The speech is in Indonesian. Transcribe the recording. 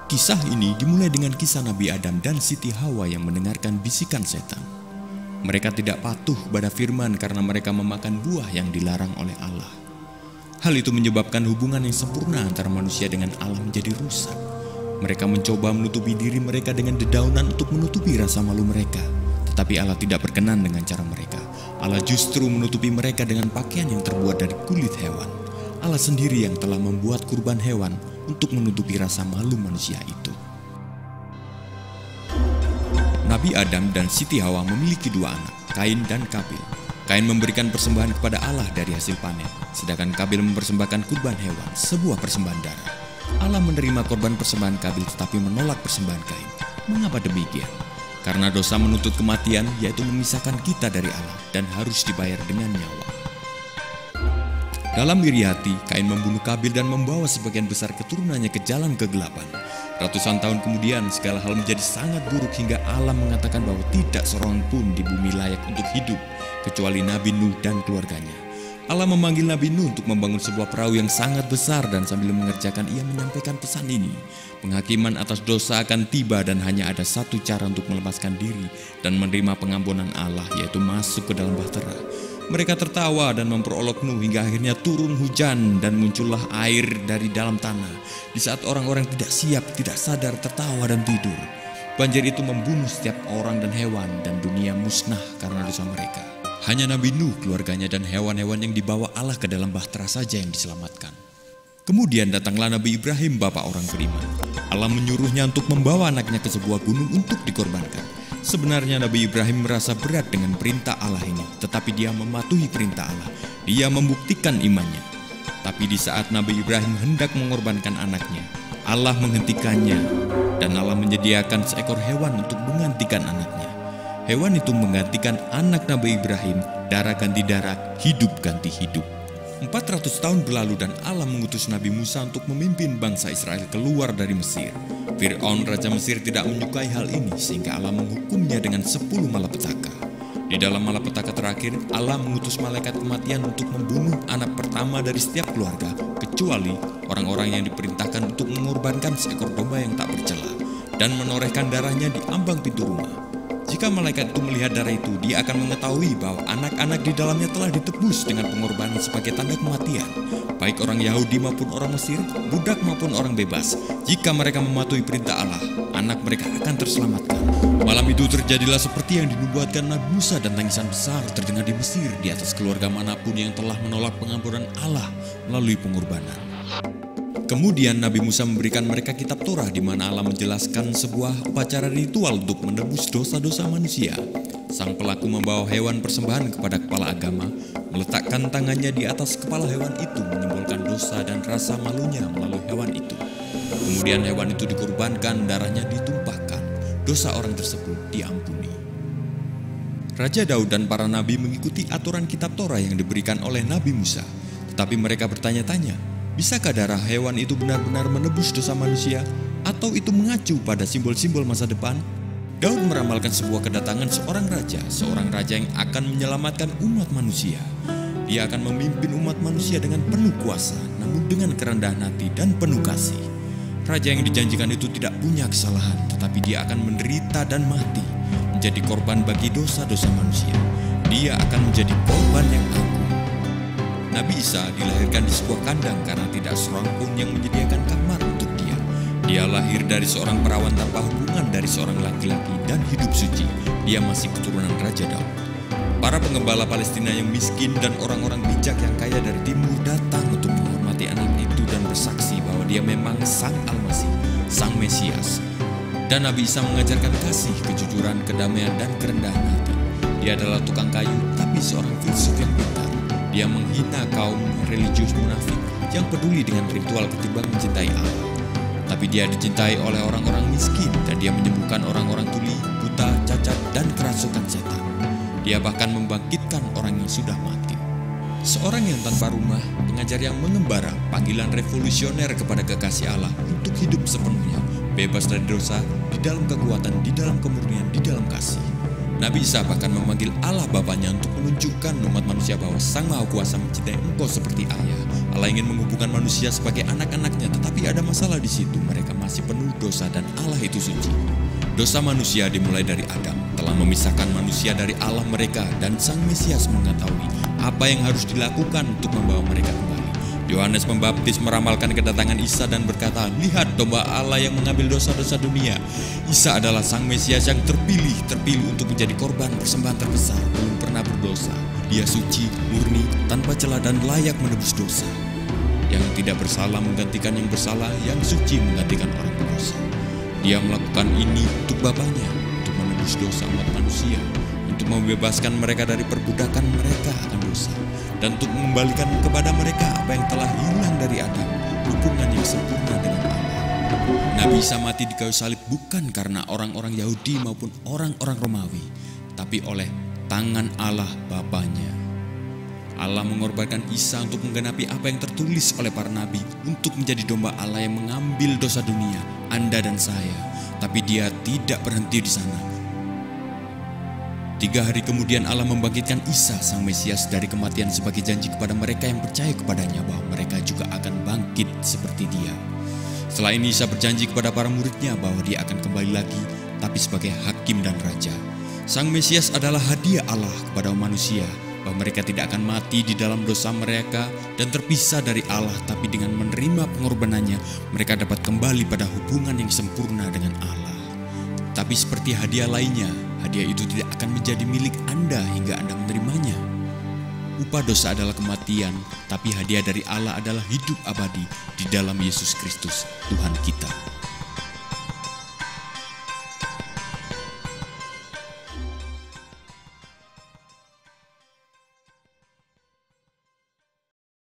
Kisah ini dimulai dengan kisah Nabi Adam dan Siti Hawa yang mendengarkan bisikan setan. Mereka tidak patuh pada firman karena mereka memakan buah yang dilarang oleh Allah. Hal itu menyebabkan hubungan yang sempurna antara manusia dengan Allah menjadi rusak. Mereka mencoba menutupi diri mereka dengan dedaunan untuk menutupi rasa malu mereka. Tetapi Allah tidak berkenan dengan cara mereka. Allah justru menutupi mereka dengan pakaian yang terbuat dari kulit hewan. Allah sendiri yang telah membuat kurban hewan untuk menutupi rasa malu manusia itu. Nabi Adam dan Siti Hawa memiliki dua anak, Kain dan Kabil. Kain memberikan persembahan kepada Allah dari hasil panen, sedangkan Kabil mempersembahkan kurban hewan, sebuah persembahan darah. Allah menerima korban persembahan Kabil tetapi menolak persembahan Kain. Mengapa demikian? Karena dosa menuntut kematian, yaitu memisahkan kita dari Allah dan harus dibayar dengan nyawa. Dalam iri hati, Kain membunuh Kabil dan membawa sebagian besar keturunannya ke jalan kegelapan. Ratusan tahun kemudian, segala hal menjadi sangat buruk hingga Allah mengatakan bahwa tidak seorang pun di bumi layak untuk hidup, kecuali Nabi Nuh dan keluarganya. Allah memanggil Nabi Nuh untuk membangun sebuah perahu yang sangat besar dan sambil mengerjakan ia menyampaikan pesan ini. Penghakiman atas dosa akan tiba dan hanya ada satu cara untuk melepaskan diri dan menerima pengampunan Allah, yaitu masuk ke dalam bahtera. Mereka tertawa dan memperolok Nuh hingga akhirnya turun hujan dan muncullah air dari dalam tanah. Di saat orang-orang tidak siap, tidak sadar, tertawa dan tidur. Banjir itu membunuh setiap orang dan hewan dan dunia musnah karena dosa mereka. Hanya Nabi Nuh, keluarganya dan hewan-hewan yang dibawa Allah ke dalam bahtera saja yang diselamatkan. Kemudian datanglah Nabi Ibrahim, bapak orang beriman. Allah menyuruhnya untuk membawa anaknya ke sebuah gunung untuk dikorbankan. Sebenarnya Nabi Ibrahim merasa berat dengan perintah Allah ini, tetapi dia mematuhi perintah Allah. Dia membuktikan imannya. Tapi di saat Nabi Ibrahim hendak mengorbankan anaknya, Allah menghentikannya dan Allah menyediakan seekor hewan untuk menggantikan anaknya. Hewan itu menggantikan anak Nabi Ibrahim, darah ganti darah, hidup ganti hidup. 400 tahun berlalu dan Allah mengutus Nabi Musa untuk memimpin bangsa Israel keluar dari Mesir. Fir'aun Raja Mesir tidak menyukai hal ini sehingga Allah menghukumnya dengan 10 malapetaka. Di dalam malapetaka terakhir, Allah mengutus malaikat kematian untuk membunuh anak pertama dari setiap keluarga, kecuali orang-orang yang diperintahkan untuk mengorbankan seekor domba yang tak bercela dan menorehkan darahnya di ambang pintu rumah. Jika malaikat itu melihat darah itu, dia akan mengetahui bahwa anak-anak di dalamnya telah ditebus dengan pengorbanan sebagai tanda kematian. Baik orang Yahudi maupun orang Mesir, budak maupun orang bebas. Jika mereka mematuhi perintah Allah, anak mereka akan terselamatkan. Malam itu terjadilah seperti yang dinubuatkan Nabi Musa dan tangisan besar terdengar di Mesir di atas keluarga manapun yang telah menolak pengampunan Allah melalui pengorbanan. Kemudian Nabi Musa memberikan mereka kitab Torah di mana Allah menjelaskan sebuah upacara ritual untuk menebus dosa-dosa manusia. Sang pelaku membawa hewan persembahan kepada kepala agama, meletakkan tangannya di atas kepala hewan itu menyimbolkan dosa dan rasa malunya melalui hewan itu. Kemudian hewan itu dikorbankan, darahnya ditumpahkan, dosa orang tersebut diampuni. Raja Daud dan para nabi mengikuti aturan kitab Torah yang diberikan oleh Nabi Musa. Tetapi mereka bertanya-tanya, bisakah darah hewan itu benar-benar menebus dosa manusia? Atau itu mengacu pada simbol-simbol masa depan? Daud meramalkan sebuah kedatangan seorang raja yang akan menyelamatkan umat manusia. Dia akan memimpin umat manusia dengan penuh kuasa, namun dengan kerendahan hati dan penuh kasih. Raja yang dijanjikan itu tidak punya kesalahan, tetapi dia akan menderita dan mati, menjadi korban bagi dosa-dosa manusia. Dia akan menjadi korban yang agung. Nabi Isa dilahirkan di sebuah kandang karena tidak seorang pun yang menyediakan kamar untuk dia. Dia lahir dari seorang perawan tanpa hubungan dari seorang laki-laki dan hidup suci. Dia masih keturunan Raja Daud. Para penggembala Palestina yang miskin dan orang-orang bijak yang kaya dari timur datang untuk menghormati anak itu dan bersaksi bahwa dia memang Sang Al-Masih, Sang Mesias. Dan Nabi Isa mengajarkan kasih, kejujuran, kedamaian, dan kerendahan hati. Dia adalah tukang kayu, tapi seorang filsuf yang pintar. Dia menghina kaum religius munafik yang peduli dengan ritual ketimbang mencintai Allah. Tapi dia dicintai oleh orang-orang miskin dan dia menyembuhkan orang-orang tuli, buta, cacat, dan kerasukan setan. Dia bahkan membangkitkan orang yang sudah mati. Seorang yang tanpa rumah, pengajar yang mengembara, panggilan revolusioner kepada kekasih Allah untuk hidup sepenuhnya, bebas dari dosa, di dalam kekuatan, di dalam kemurnian, di dalam kasih. Nabi Isa bahkan memanggil Allah Bapanya untuk menunjukkan umat manusia bahwa Sang Maha Kuasa mencintai engkau seperti ayah. Allah ingin menghubungkan manusia sebagai anak-anaknya, tetapi ada masalah di situ. Mereka masih penuh dosa dan Allah itu suci. Dosa manusia dimulai dari Adam, telah memisahkan manusia dari Allah mereka, dan Sang Mesias mengetahui apa yang harus dilakukan untuk membawa mereka kembali. Yohanes Pembaptis meramalkan kedatangan Isa dan berkata, "Lihat domba Allah yang mengambil dosa-dosa dunia." Isa adalah Sang Mesias yang terpilih untuk menjadi korban persembahan terbesar, belum pernah berdosa. Dia suci, murni, tanpa celah dan layak menebus dosa. Yang tidak bersalah menggantikan yang bersalah, yang suci menggantikan orang berdosa. Dia melakukan ini untuk Bapanya, untuk menebus dosa umat manusia, untuk membebaskan mereka dari perbudakan mereka akan dosa, dan untuk mengembalikan kepada mereka apa yang telah hilang dari Adam, hubungan yang sempurna dengan Allah. Nabi Isa mati di kayu salib bukan karena orang-orang Yahudi maupun orang-orang Romawi, tapi oleh tangan Allah Bapanya. Allah mengorbankan Isa untuk menggenapi apa yang tertulis oleh para nabi, untuk menjadi domba Allah yang mengambil dosa dunia, Anda dan saya. Tapi Dia tidak berhenti di sana. 3 hari kemudian Allah membangkitkan Isa Sang Mesias dari kematian sebagai janji kepada mereka yang percaya kepadanya bahwa mereka juga akan bangkit seperti Dia. Setelah ini Isa berjanji kepada para muridnya bahwa Dia akan kembali lagi, tapi sebagai hakim dan raja. Sang Mesias adalah hadiah Allah kepada manusia, bahwa mereka tidak akan mati di dalam dosa mereka dan terpisah dari Allah, tapi dengan menerima pengorbanannya mereka dapat kembali pada hubungan yang sempurna dengan Allah. Tapi seperti hadiah lainnya, hadiah itu tidak akan menjadi milik Anda hingga Anda menerimanya. Upah dosa adalah kematian, tapi hadiah dari Allah adalah hidup abadi di dalam Yesus Kristus, Tuhan kita.